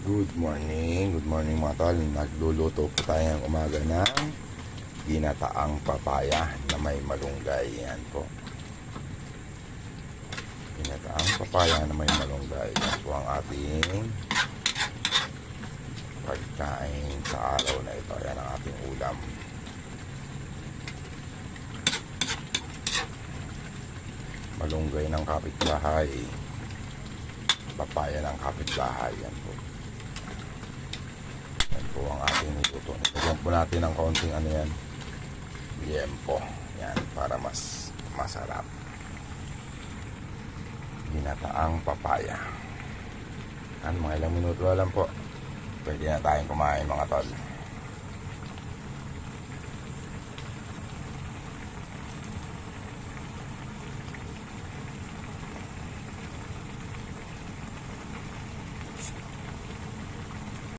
Good morning mga tol. Nagluluto po tayo ng umaga ng ginataang papaya na may malunggay. Yan po. Ginataang papaya na may malunggay. Yan po ang ating pagkain sa araw na ito. Yan ang ating ulam. Malunggay ng kapitbahay. Papaya ng kapitbahay. Yan po. Yan po ang ating niluto. Lagyan po natin ng kaunting ano yan. Liempo. Yan, para mas masarap. Ginataang papaya. Yan, mga ilang minuto lang po. Pwede na tayong kumain mga tol.